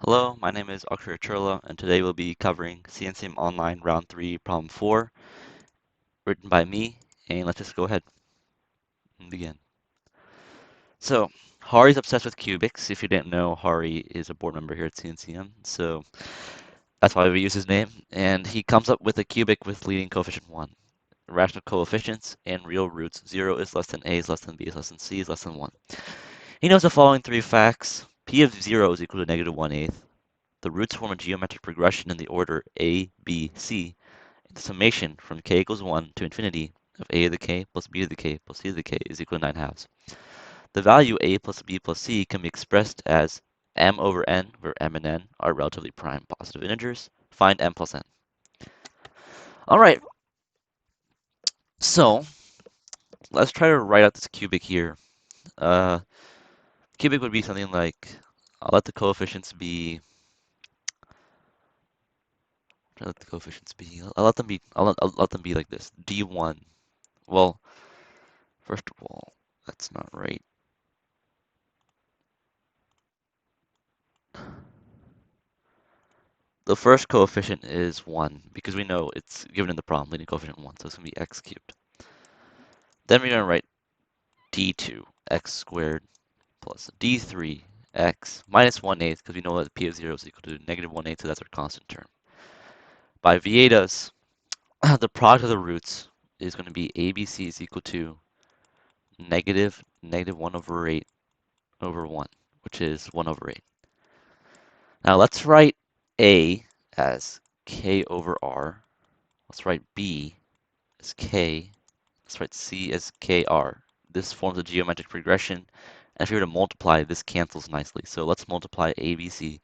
Hello, my name is Akshay Churla, and today we'll be covering CNCM Online Round 3, Problem 4, written by me, and let's just go ahead and begin. So, Hari's obsessed with cubics. If you didn't know, Hari is a board member here at CNCM, so that's why we use his name, and he comes up with a cubic with leading coefficient 1, rational coefficients, and real roots. 0 is less than a is less than b is less than c is less than 1. He knows the following three facts. P of 0 is equal to negative 1/8. The roots form a geometric progression in the order a, b, c. The summation from k equals 1 to infinity of a to the k plus b to the k plus c to the k is equal to 9 halves. The value a plus b plus c can be expressed as m over n, where m and n are relatively prime positive integers. Find m plus n. All right, so let's try to write out this cubic here. Uh, Cubic would be something like, I'll let the coefficients be, I'll let them be like this. D1. Well, first of all, that's not right. The first coefficient is 1 because we know it's given in the problem, leading coefficient 1, so it's going to be x cubed. Then we're going to write d2, x squared, plus d3, x minus 1/8, because we know that p of 0 is equal to negative 1/8, so that's our constant term. By vietas, the product of the roots is going to be abc is equal to negative 1 over 8 over 1, which is 1 over 8. Now let's write a as k over r. Let's write b as k. Let's write c as kr. This forms a geometric progression, and if you were to multiply, this cancels nicely. So let's multiply abc.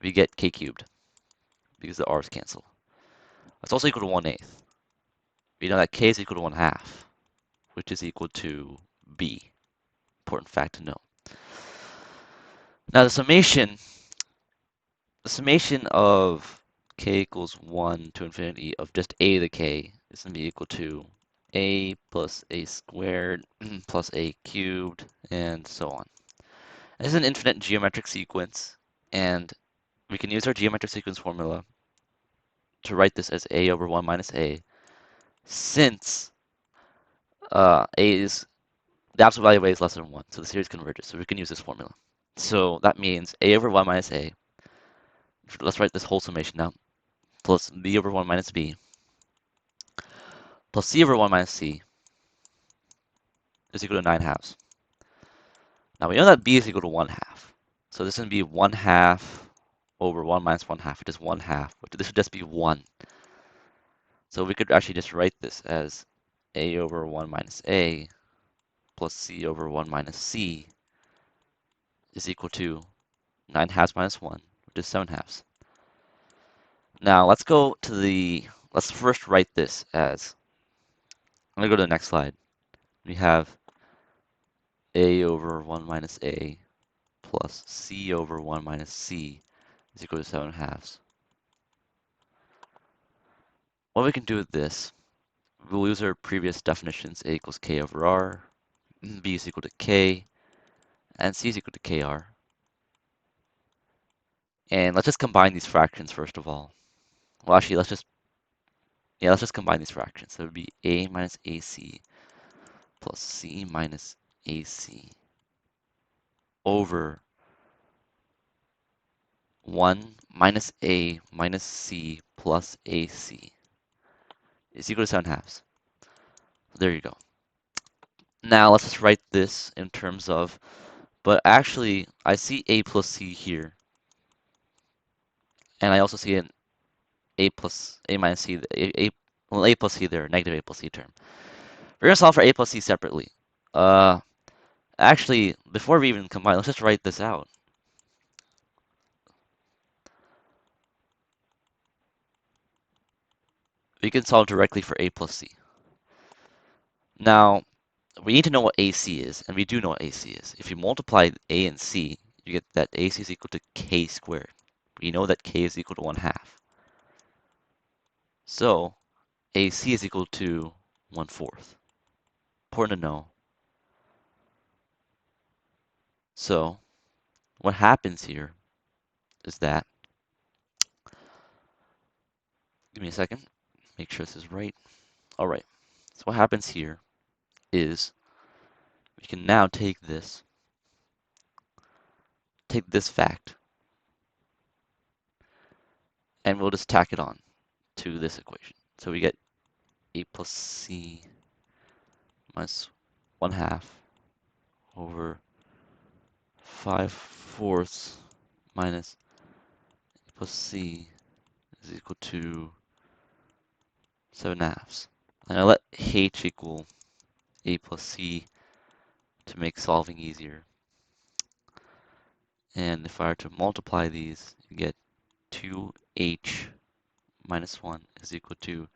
We get k cubed, because the r's cancel. That's also equal to 1/8. We know that k is equal to 1/2, which is equal to b. Important fact to know. Now the summation of k equals 1 to infinity of just a to the k is going to be equal to a plus a squared plus a cubed, and so on. This is an infinite geometric sequence, and we can use our geometric sequence formula to write this as a over 1 minus a, since a is the absolute value of a is less than 1, so the series converges, so we can use this formula. So that means a over 1 minus a, let's write this whole summation now, plus b over 1 minus b, plus c over 1 minus c is equal to 9 halves. Now we know that b is equal to 1/2, so this is going to be 1/2 over 1 minus 1/2, which is 1/2, but this would just be 1. So we could actually just write this as a over 1 minus a plus c over 1 minus c is equal to 9 halves minus 1, which is 7 halves. Now let's first write this as, I'm going to go to the next slide. We have a over 1 minus a plus c over 1 minus c is equal to 7 halves. What we can do with this, we'll use our previous definitions. A equals k over r, b is equal to k, and c is equal to kr. And let's just combine these fractions first of all. Well, actually, let's just combine these fractions. So it would be a minus ac plus c minus ac over 1 minus a minus c plus ac is equal to 7 halves. There you go. Now let's just write this in terms of, but actually I see a plus c here, and I also see an a minus c, well, a plus c there, negative a plus c term. We're gonna solve for a plus c separately. Actually, before we even combine, let's just write this out. We can solve directly for a plus c. Now, we need to know what AC is, and we do know what AC is. If you multiply A and C, you get that AC is equal to K squared. We know that K is equal to 1/2. So, AC is equal to 1/4. Important to know. So, what happens here is that, give me a second, make sure this is right. All right, so what happens here is we can now take this fact, and we'll just tack it on to this equation. So we get a plus c minus 1/2 over 5/4 minus a plus c is equal to 7/2. And I let h equal a plus c to make solving easier. And if I were to multiply these, you get 2h minus 1 is equal to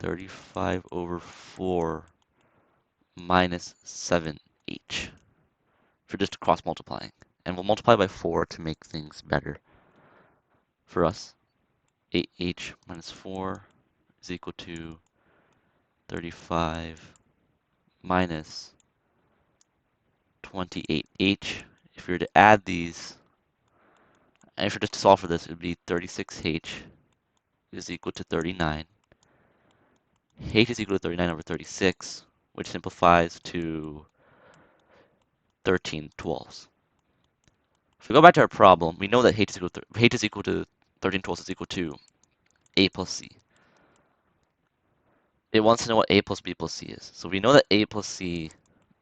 35/4 minus 7h for just cross multiplying. And we'll multiply by 4 to make things better for us. 8h minus 4 is equal to 35 minus 28h. If we were to add these, and if we were just to solve for this, it would be 36h is equal to 39. H is equal to 39 over 36, which simplifies to 13/12. If we go back to our problem, we know that h is equal to 13/12 is equal to a plus c. It wants to know what a plus b plus c is. So we know that a plus c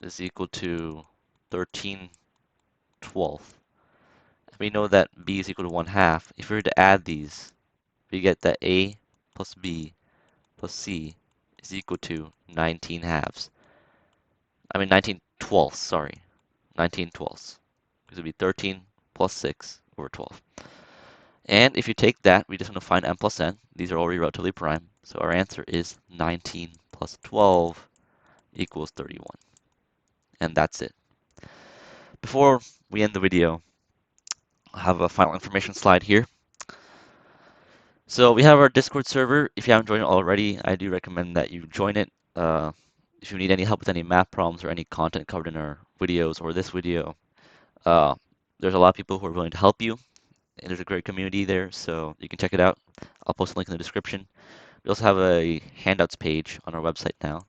is equal to 13/12. We know that b is equal to 1/2. If we were to add these, we get that a plus b plus c is equal to 19/2. I mean 19/12, sorry. 19/12. Because it would be 13 plus 6 over 12. And if you take that, we just want to find m plus n. These are already relatively prime. So our answer is 19 plus 12 equals 31. And that's it. Before we end the video, I have a final information slide here. So we have our Discord server. If you haven't joined it already, I do recommend that you join it. If you need any help with any math problems or any content covered in our videos or this video, uh, there's a lot of people who are willing to help you. And there's a great community there, so you can check it out. I'll post a link in the description. We also have a handouts page on our website now.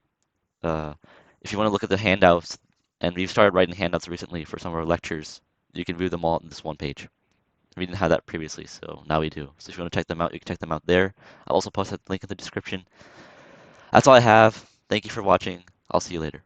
Uh, if you want to look at the handouts, and we've started writing handouts recently for some of our lectures, you can view them all on this one page. We didn't have that previously, so now we do. So if you want to check them out, you can check them out there. I'll also post that link in the description. That's all I have. Thank you for watching. I'll see you later.